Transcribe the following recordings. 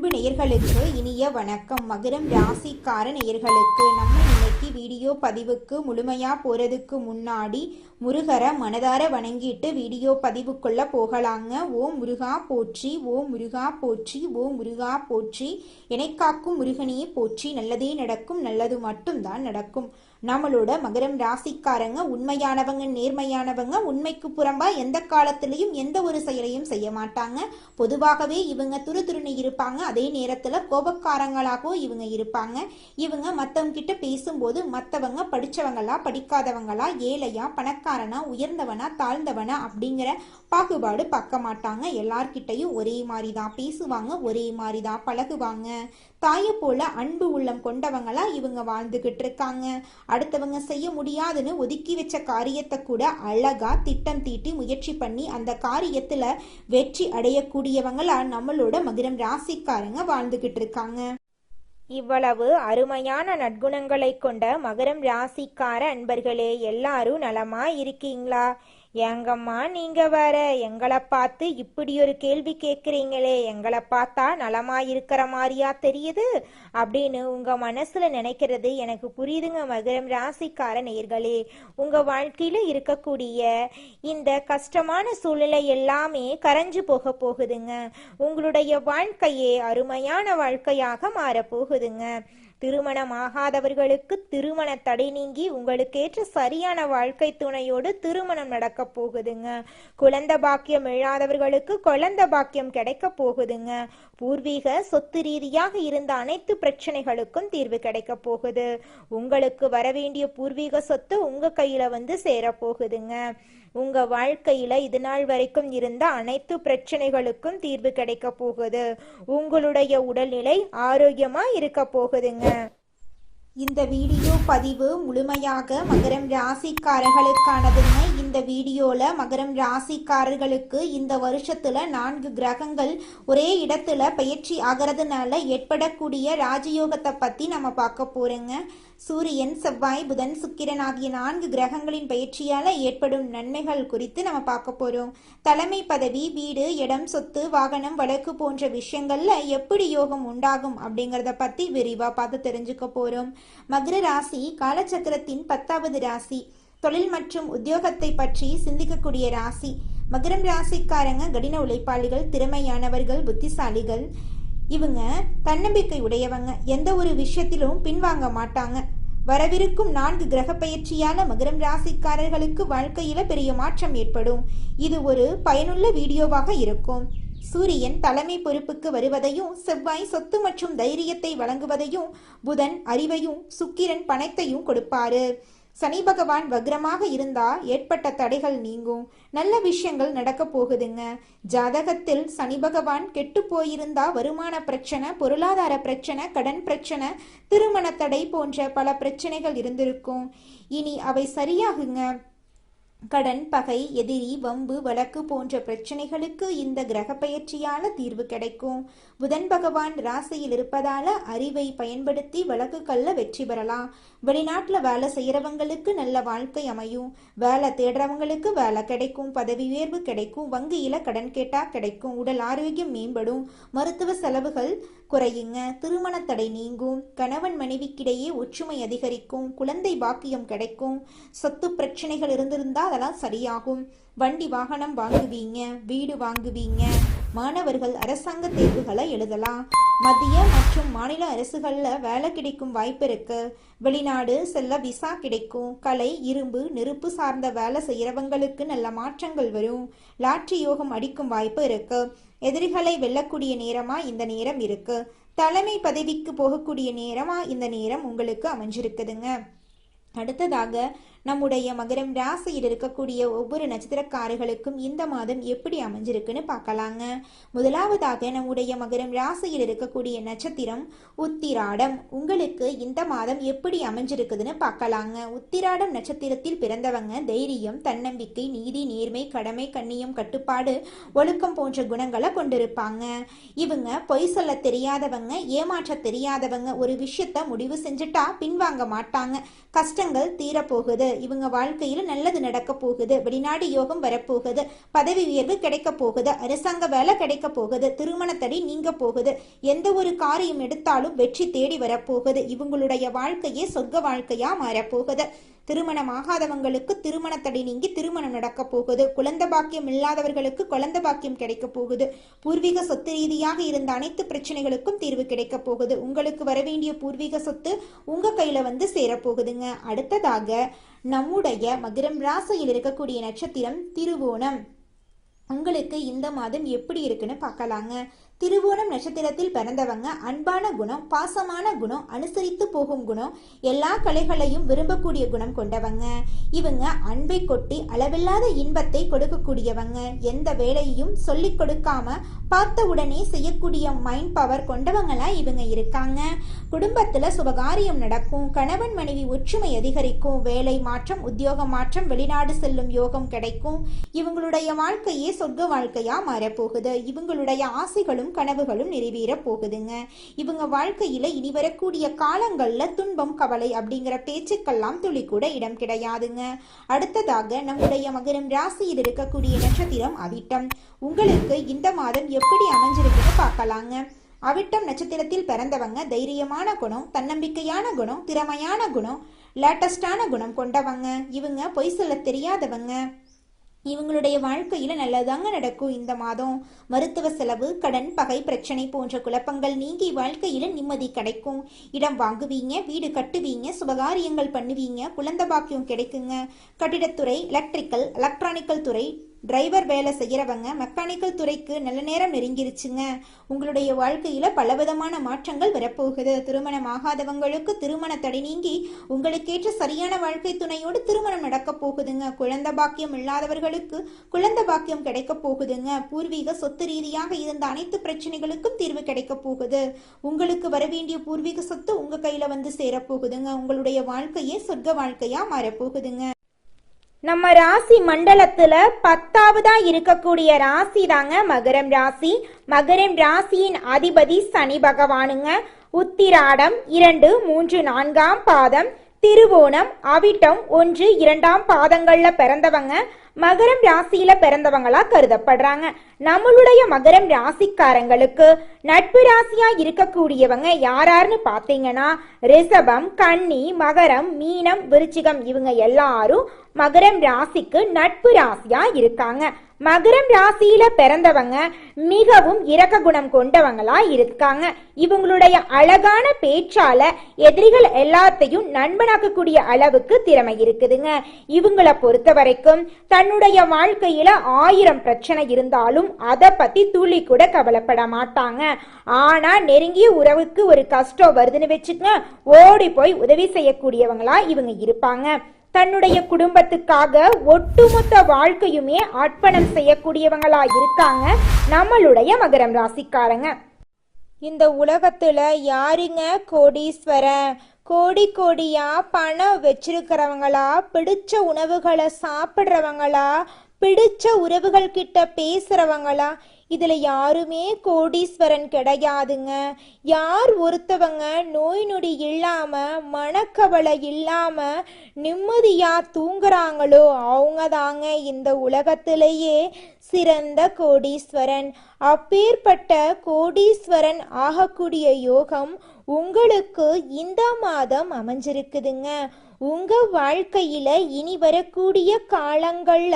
அன்பு நேயர்களுக்கு இனிய வணக்கம். மகரம் ராசிக்கார நேயர்களுக்கு நம்ம இன்னைக்கு வீடியோ பதிவுக்கு முழுமையா போறதுக்கு முன்னாடி முருகரை மனதார வணங்கிட்டு வீடியோ பதிவுக்குள்ள போகலாங்க. ஓம் முருகா போற்றி, ஓம் முருகா போற்றி, ஓம் முருகா போற்றி, எனைக்காக்கும் முருகனையே போற்றி, நல்லதே நடக்கும், நல்லது மட்டும்தான் நடக்கும். நம்மளோட மகரம் ராசிக்காரங்க உண்மையானவங்க, நேர்மையானவங்க, உண்மைக்கு புறம்பா எந்த காலத்திலையும் எந்த ஒரு செயலையும் செய்ய மாட்டாங்க. பொதுவாகவே இவங்க துருதுருன்னு இருப்பாங்க. அதே நேரத்துல கோபக்காரங்களாகவும் இவங்க இருப்பாங்க. இவங்க மற்றவங்க கிட்ட பேசும்போது மற்றவங்க படிச்சவங்களா படிக்காதவங்களா, ஏழையா பணக்காரனா, உயர்ந்தவனா தாழ்ந்தவனா அப்படிங்கிற பாகுபாடு பார்க்க மாட்டாங்க. எல்லார்கிட்டையும் ஒரே மாதிரி தான் பேசுவாங்க, ஒரே மாதிரி தான் பழகுவாங்க. தாயை போல அன்பு உள்ளம் கொண்டவங்களா இவங்க வாழ்ந்துகிட்டு இருக்காங்க. அடுத்தவங்க செய்ய முடியாதுன்னு ஒதுக்கி வச்ச காரியத்தை கூட அழகா திட்டம் தீட்டி முயற்சி பண்ணி அந்த காரியத்துல வெற்றி அடையக்கூடியவங்களா நம்மளோட மகரம் ராசிக்காரங்க வாழ்ந்துகிட்டு இருக்காங்க. இவ்வளவு அருமையான நற்குணங்களை கொண்ட மகரம் ராசிக்கார அன்பர்களே, எல்லாரும் நலமா இருக்கீங்களா? ஏங்கம்மா நீங்க வேற எங்களை பார்த்து இப்படி ஒரு கேள்வி கேட்குறீங்களே, எங்களை பார்த்தா நலமா இருக்கிற மாதிரியா தெரியுது அப்படின்னு உங்க மனசுல நினைக்கிறது எனக்கு புரியுதுங்க. மகரம் ராசிக்கார நேயர்களே, உங்க வாழ்க்கையில இருக்கக்கூடிய இந்த கஷ்டமான சூழ்நிலை எல்லாமே கரைஞ்சு போக போகுதுங்க. உங்களுடைய வாழ்க்கையே அருமையான வாழ்க்கையாக மாறப்போகுதுங்க. திருமணம் ஆகாதவர்களுக்கு திருமண தடை நீங்கி உங்களுக்கேற்ற சரியான வாழ்க்கை துணையோடு திருமணம் நடக்க போகுதுங்க. குழந்தை பாக்கியம் இல்லாதவர்களுக்கு குழந்தை பாக்கியம் கிடைக்க போகுதுங்க. பூர்வீக சொத்து ரீதியாக இருந்த அனைத்து பிரச்சனைகளுக்கும் தீர்வு கிடைக்க போகுது. உங்களுக்கு வரவேண்டிய பூர்வீக சொத்து உங்க கையில வந்து சேர போகுதுங்க. உங்க வாழ்க்கையில இது நாள் வரைக்கும் இருந்த அனைத்து பிரச்சனைகளுக்கும் தீர்வு கிடைக்க போகுது. உங்களுடைய உடல்நிலை ஆரோக்கியமா இருக்க போகுதுங்க. இந்த வீடியோ பதிவு முழுமையாக மகரம் ராசிக்காரர்களுக்கானதுங்க. இந்த வீடியோல மகரம் ராசிக்காரர்களுக்கு இந்த வருஷத்துல 4 கிரகங்கள் ஒரே இடத்துல பயிற்சி ஆகிறதுனால ஏற்படக்கூடிய ராஜயோகத்தை பத்தி நம்ம பார்க்க போறோங்க. சூரியன், செவ்வாய், புதன், சுக்கிரன் ஆகிய 4 கிரகங்களின் பயிற்சியால ஏற்படும் நன்மைகள் குறித்து நம்ம பார்க்க போறோம். தலைமை பதவி, வீடு, இடம், சொத்து, வாகனம், வழக்கு போன்ற விஷயங்கள்ல எப்படி யோகம் உண்டாகும் அப்படிங்கறத பத்தி விரிவா பார்த்து தெரிஞ்சுக்க போறோம். மகர ராசி காலச்சக்கரத்தின் 10வது ராசி. தொழில் மற்றும் உத்தியோகத்தை பற்றி சிந்திக்கக்கூடிய ராசி. மகரம் ராசிக்காரங்க கடின உழைப்பாளிகள், திறமையானவர்கள், புத்திசாலிகள். இவங்க தன்னம்பிக்கை உடையவங்க. எந்த ஒரு விஷயத்திலும் பின்வாங்க மாட்டாங்க. வரவிருக்கும் 4 கிரக பயிற்சியால மகரம் ராசிக்காரர்களுக்கு வாழ்க்கையில பெரிய மாற்றம் ஏற்படும். இது ஒரு பயனுள்ள வீடியோவாக இருக்கும். சூரியன் தலைமை பொறுப்புக்கு வருவதையும், செவ்வாய் சொத்து மற்றும் தைரியத்தை வழங்குவதையும், புதன் அறிவையும், சுக்கிரன் பணத்தையும் கொடுப்பாரு. சனி பகவான் வக்ரமாக இருந்தா ஏற்பட்ட தடைகள் நீங்கும். நல்ல விஷயங்கள் நடக்க போகுதுங்க. ஜாதகத்தில் சனி பகவான் கெட்டு போயிருந்தா வருமான பிரச்சனை, பொருளாதார பிரச்சனை, கடன் பிரச்சனை, திருமண தடை போன்ற பல பிரச்சனைகள் இருந்திருக்கும். இனி அவை சரியாகுங்க. கடன், பகை, எதிரி, வம்பு, வழக்கு போன்ற பிரச்சனைகளுக்கு இந்த கிரக பயிற்சியால தீர்வு கிடைக்கும். புதன் பகவான் ராசியில் இருப்பதால அறிவை பயன்படுத்தி வழக்குகள்ல வெற்றி பெறலாம். வெளிநாட்டுல வேலை செய்யறவங்களுக்கு நல்ல வாழ்க்கை அமையும். வேலை தேடுறவங்களுக்கு வேலை கிடைக்கும். பதவி உயர்வு கிடைக்கும். வங்கியில கடன் கேட்டா கிடைக்கும். உடல் ஆரோக்கியம் மேம்படும். மருத்துவ செலவுகள் குறையுங்க. திருமண தடை நீங்கும். கணவன் மனைவிக்கிடையே ஒற்றுமை அதிகரிக்கும். குழந்தை பாக்கியம் கிடைக்கும். சொத்து பிரச்சனைகள் இருந்திருந்தா அதெல்லாம் சரியாகும். வண்டி வாகனம் வாங்குவீங்க. வீடு வாங்குவீங்க. மாணவர்கள் அரசாங்க தேர்வுகளை எழுதலாம். மத்திய மற்றும் மாநில அரசுகள்ல வேலை கிடைக்கும் வாய்ப்பு இருக்கு. வெளிநாடு செல்ல விசா கிடைக்கும். கலை, இரும்பு, நெருப்பு சார்ந்த வேலை செய்யறவங்களுக்கு நல்ல மாற்றங்கள் வரும். லாட்டரி யோகம் அடிக்கும் வாய்ப்பு இருக்கு. எதிரிகளை வெல்லக்கூடிய நேரமா இந்த நேரம் இருக்கு. தலைமை பதவிக்கு போகக்கூடிய நேரமா இந்த நேரம் உங்களுக்கு அமைஞ்சிருக்குதுங்க. அடுத்ததாக நம்முடைய மகரம் ராசியில் இருக்கக்கூடிய ஒவ்வொரு நட்சத்திரக்காரர்களுக்கும் இந்த மாதம் எப்படி அமைஞ்சிருக்குன்னு பார்க்கலாங்க. முதலாவதாக நம்முடைய மகரம் ராசியில் இருக்கக்கூடிய நட்சத்திரம் உத்திராடம். உங்களுக்கு இந்த மாதம் எப்படி அமைஞ்சிருக்குதுன்னு பார்க்கலாங்க. உத்திராடம் நட்சத்திரத்தில் பிறந்தவங்க தைரியம், தன்னம்பிக்கை, நீதி, நேர்மை, கடமை, கண்ணியம், கட்டுப்பாடு, ஒழுக்கம் போன்ற குணங்களை கொண்டிருப்பாங்க. இவங்க பொய் சொல்ல தெரியாதவங்க, ஏமாற்ற தெரியாதவங்க. ஒரு விஷயத்த முடிவு செஞ்சுட்டா பின்வாங்க மாட்டாங்க. கஷ்டங்கள் தீரப்போகுது, இவங்க வாழ்க்கையில நல்லது நடக்க போகுது, வெளிநாடு யோகம் வரப்போகுது, பதவி உயர்வு கிடைக்க போகுது, அரசாங்க வேலை கிடைக்க போகுது, திருமண தடை நீங்க போகுது, எந்த ஒரு காரியம் எடுத்தாலும் வெற்றி தேடி வரப்போகுது. இவங்களுடைய வாழ்க்கையே சொர்க்க வாழ்க்கையா மாறப்போகுது. திருமணம் ஆகாதவங்களுக்கு திருமண தடை நீங்கி திருமணம் நடக்க போகுது. குழந்தை பாக்கியம் இல்லாதவர்களுக்கு குழந்தை பாக்கியம் கிடைக்க போகுது. பூர்வீக சொத்து ரீதியாக இருந்த அனைத்து பிரச்சனைகளுக்கும் தீர்வு கிடைக்க போகுது. உங்களுக்கு வரவேண்டிய பூர்வீக சொத்து உங்க கையில வந்து சேரப்போகுதுங்க. அடுத்ததாக நம்முடைய மகரம் ராசியில் இருக்கக்கூடிய நட்சத்திரம் திருவோணம். உங்களுக்கு இந்த மாதம் எப்படி இருக்குன்னு பார்க்கலாங்க. திருவோணம் நட்சத்திரத்தில் பிறந்தவங்க அன்பான குணம், பாசமான குணம், அனுசரித்து போகும் குணம், எல்லா கலைகளையும் விரும்பக்கூடிய குணம் கொண்டவங்க. இவங்க அன்பை கொட்டி அளவில்லாத இன்பத்தை கொடுக்கக்கூடியவங்க. எந்த வேலையையும் சொல்லிக் கொடுக்காம பார்த்த உடனே செய்யக்கூடிய மைண்ட் பவர் கொண்டவங்களா இவங்க இருக்காங்க. குடும்பத்துல சுபகாரியம் நடக்கும், கணவன் மனைவி ஒற்றுமை அதிகரிக்கும், வேலை மாற்றம், உத்தியோக மாற்றம், வெளிநாடு செல்லும் யோகம் கிடைக்கும். இவங்களுடைய வாழ்க்கையே சொர்க்க வாழ்க்கையா மாறப்போகுது. இவங்களுடைய ஆசைகளும் கனவுகளும் நிறைவேற போகுதுங்க. இவங்க வாழ்க்கையில இனி வரக்கூடிய காலங்கள்ல துன்பம், கவலை அப்படிங்கிற பேச்சுக்கெல்லாம் துளி கூட இடம் கிடையாதுங்க. அடுத்ததாக நம்முடைய மகரம் ராசியில் இருக்கக்கூடிய நட்சத்திரம் அவிட்டம். உங்களுக்கு இந்த மாதம் எப்படி அமைஞ்சிருக்குன்னு பார்க்கலாங்க. அவிட்டம் நட்சத்திரத்தில் பிறந்தவங்க தைரியமான குணம், தன்னம்பிக்கையான குணம், திறமையான குணம், லேட்டஸ்டான குணம் கொண்டவங்க. இவங்க பொய் சொல்ல தெரியாதவங்க. இவங்களுடைய வாழ்க்கையில நல்லதாங்க நடக்கும். இந்த மாதம் மருத்துவ செலவு, கடன், பகை, பிரச்சனை போன்ற குழப்பங்கள் நீங்கி வாழ்க்கையில நிம்மதி கிடைக்கும். இடம் வாங்குவீங்க, வீடு கட்டுவீங்க, சுபகாரியங்கள் பண்ணுவீங்க, குழந்தை பாக்கியம் கிடைக்குங்க. கட்டிடத்துறை, எலக்ட்ரிக்கல், எலக்ட்ரானிக்கல் துறை, டிரைவர் வேலை செய்யறவங்க, மெக்கானிக்கல் துறைக்கு நல்ல நேரம் நெருங்கிருச்சுங்க. உங்களுடைய வாழ்க்கையில பலவிதமான மாற்றங்கள் வரப்போகுது. திருமணம் ஆகாதவங்களுக்கு திருமண தடை நீங்கி உங்களுக்கேற்ற சரியான வாழ்க்கை துணையோடு திருமணம் நடக்க போகுதுங்க. குழந்தை பாக்கியம் இல்லாதவர்களுக்கு குழந்தை பாக்கியம் கிடைக்க போகுதுங்க. பூர்வீக சொத்து ரீதியாக இருந்த அனைத்து பிரச்சனைகளுக்கும் தீர்வு கிடைக்க போகுது. உங்களுக்கு வரவேண்டிய பூர்வீக சொத்து உங்க கையில வந்து சேரப்போகுதுங்க. உங்களுடைய வாழ்க்கையே சொர்க்க வாழ்க்கையா மாறப்போகுதுங்க. நம்ம ராசி மண்டலத்துல 10ஆவதா இருக்கக்கூடிய ராசி தாங்க மகரம் ராசி. மகரம் ராசியின் அதிபதி சனி பகவானுங்க. உத்திராடம் 2, 3, 4ஆம் பாதம், திருவோணம், அவிட்டம் 1, 2ஆம் பாதங்கள்ல பிறந்தவங்க மகரம் ராசியில பிறந்தவங்களா கருதப்படுறாங்க. நம்மளுடைய மகரம் ராசிக்காரங்களுக்கு நட்பு ராசியா இருக்கக்கூடியவங்க யாராருன்னு பாத்தீங்கன்னா ரிஷபம், கன்னி, மகரம், மீனம், விருச்சிகம் இவங்க எல்லாரும் மகரம் ராசிக்கு நட்பு ராசியா இருக்காங்க. மகரம் ராசியில பிறந்தவங்க மிகவும் இரக்க குணம் கொண்டவங்களா இருக்காங்க. இவங்களுடைய அழகான பேச்சால எதிரிகள் எல்லாத்தையும் நண்பனாக்கக்கூடிய அளவுக்கு திறமை இருக்குதுங்க. இவங்களை பொறுத்த வரைக்கும் தன்னுடைய வாழ்க்கையில 1000 பிரச்சனை இருந்தாலும் அதை பத்தி துளி கூட கவலைப்பட மாட்டாங்க. ஆனா நெருங்கிய உறவுக்கு ஒரு கஷ்டம் வருதுன்னு வச்சுக்கங்க, ஓடி போய் உதவி செய்யக்கூடியவங்களா இவங்க இருப்பாங்க. தன்னுடைய குடும்பத்துக்காக ஒட்டுமொத்த வாழ்க்கையுமே அர்ப்பணம் செய்யக்கூடியவங்களா இருக்காங்க நம்மளுடைய மகரம் ராசிக்காரங்க. இந்த உலகத்துல யாருங்க கோடீஸ்வரன்? கோடி கோடியா பணம் வச்சிருக்கிறவங்களா, பிடிச்ச உணவுகளை சாப்பிட்றவங்களா, பிடிச்ச உறவுகள் கிட்ட பேசுறவங்களா? இதுல யாருமே கோடீஸ்வரன் கிடையாதுங்க. யார் ஒருத்தவங்க நோய் நொடி இல்லாம, மனக்கவலை இல்லாம நிம்மதியா தூங்குறாங்களோ அவங்க தாங்க இந்த உலகத்திலேயே சிறந்த கோடீஸ்வரன். அப்பேற்பட்ட கோடீஸ்வரன் ஆகக்கூடிய யோகம் உங்களுக்கு இந்த மாதம் அமைஞ்சிருக்குதுங்க. உங்க வாழ்க்கையில இனி வரக்கூடிய காலங்கள்ல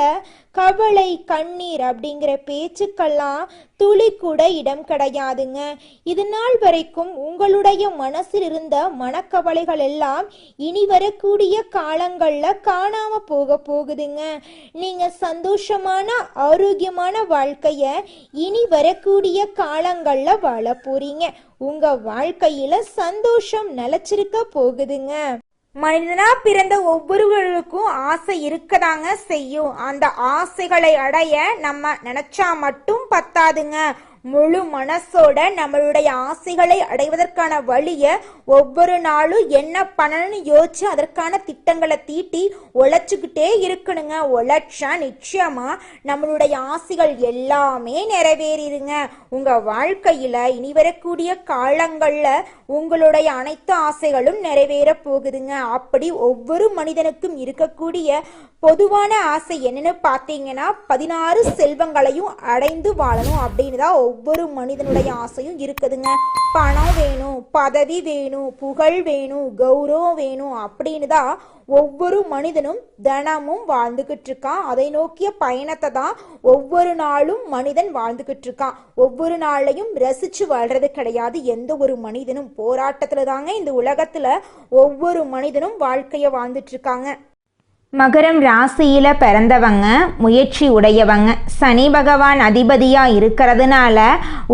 கவலை, கண்ணீர் அப்படிங்கிற பேச்சுக்கெல்லாம் துளி கூட இடம் கிடையாதுங்க. இது நாள் வரைக்கும் உங்களுடைய மனசில் இருந்த மனக்கவலைகள் எல்லாம் இனி வரக்கூடிய காலங்கள்ல காணாம போகுதுங்க. நீங்க சந்தோஷமான ஆரோக்கியமான வாழ்க்கைய இனி வரக்கூடிய காலங்கள்ல வாழ போறீங்க. உங்க வாழ்க்கையில சந்தோஷம் நிலைச்சிருக்க போகுதுங்க. மனிதனா பிறந்த ஒவ்வொருவருக்கும் ஆசை இருக்கதாங்க செய்யும். அந்த ஆசைகளை அடைய நம்ம நினைச்சா மட்டும் பத்தாதுங்க. முழு மனசோட நம்மளுடைய ஆசைகளை அடைவதற்கான வழியை ஒவ்வொரு நாளும் என்ன பண்ணணும்னு யோசிச்சு அதற்கான திட்டங்களை தீட்டி உழைச்சிக்கிட்டே இருக்கணுங்க. உழைச்சா நிச்சயமா நம்மளுடைய ஆசைகள் எல்லாமே நிறைவேறிடுங்க. உங்க வாழ்க்கையில இனி வரக்கூடிய காலங்கள்ல உங்களுடைய அனைத்து ஆசைகளும் நிறைவேற போகுதுங்க. அப்படி ஒவ்வொரு மனிதனுக்கும் இருக்கக்கூடிய பொதுவான ஆசை என்னன்னு பார்த்தீங்கன்னா 16 செல்வங்களையும் அடைந்து வாழணும் அப்படின்னு தான் ஒவ்வொரு மனிதனுடைய ஆசையும் இருக்குதுங்க. பணம் வேணும், பதவி வேணும், புகழ் வேணும், கௌரவம் வேணும் அப்படின்னு தான் ஒவ்வொரு மனிதனும் தினமும் வாழ்ந்துகிட்டு இருக்கான். அதை நோக்கிய பயணத்தை தான் ஒவ்வொரு நாளும் மனிதன் வாழ்ந்துகிட்டு இருக்கான். ஒவ்வொரு நாளையும் ரசிச்சு வாழ்றது கிடையாது. எந்த ஒரு மனிதனும் போராட்டத்துல தாங்க இந்த உலகத்துல ஒவ்வொரு மனிதனும் வாழ்க்கைய வாழ்ந்துட்டு இருக்காங்க. மகரம் ராசியில பிறந்தவங்க முயற்சி உடையவங்க. சனி பகவான் அதிபதியா இருக்கிறதுனால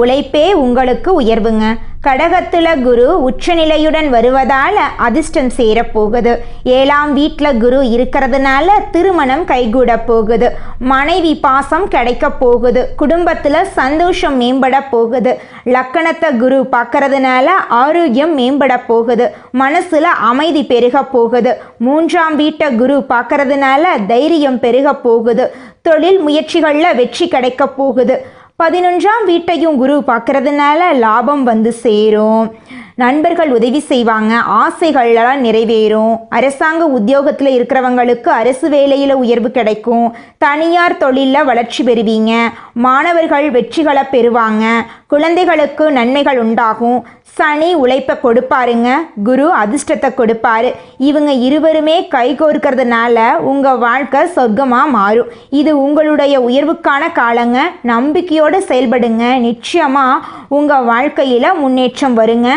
உழைப்பே உங்களுக்கு உயர்வுங்க. கடகத்துல குரு உச்சநிலையுடன் வருவதால அதிர்ஷ்டம் சேரப்போகுது. 7ஆம் வீட்டுல குரு இருக்கிறதுனால திருமணம் கைகூட போகுது. மனைவி பாசம் கிடைக்க போகுது. குடும்பத்துல சந்தோஷம் மேம்பட போகுது. லக்கணத்தை குரு பார்க்கறதுனால ஆரோக்கியம் மேம்பட போகுது. மனசுல அமைதி பெருக போகுது. 3ஆம் வீட்டை குரு பார்க்கறதுனால தைரியம் பெருக போகுது. தொழில் முயற்சிகள்ல வெற்றி கிடைக்க போகுது. 11ஆம் வீட்டையும் குரு பார்க்கறதுனால லாபம் வந்து சேரும். நண்பர்கள் உதவி செய்வாங்க. ஆசைகள்லாம் நிறைவேறும். அரசாங்க உத்தியோகத்தில் இருக்கிறவங்களுக்கு அரசு வேலையில் உயர்வு கிடைக்கும். தனியார் தொழிலில் வளர்ச்சி பெறுவீங்க. மாணவர்கள் வெற்றிகளை பெறுவாங்க. குழந்தைகளுக்கு நன்மைகள் உண்டாகும். சனி உழைப்பை கொடுப்பாருங்க. குரு அதிர்ஷ்டத்தை கொடுப்பாரு. இவங்க இருவருமே கைகோர்க்கிறதுனால உங்கள் வாழ்க்கை சொர்க்கமாக மாறும். இது உங்களுடைய உயர்வுக்கான காலங்க. நம்பிக்கையோடு செயல்படுங்க. நிச்சயமாக உங்கள் வாழ்க்கையில் முன்னேற்றம் வருங்க.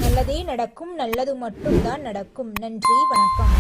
நல்லதே நடக்கும். நல்லது மட்டும்தான் நடக்கும். நன்றி, வணக்கம்.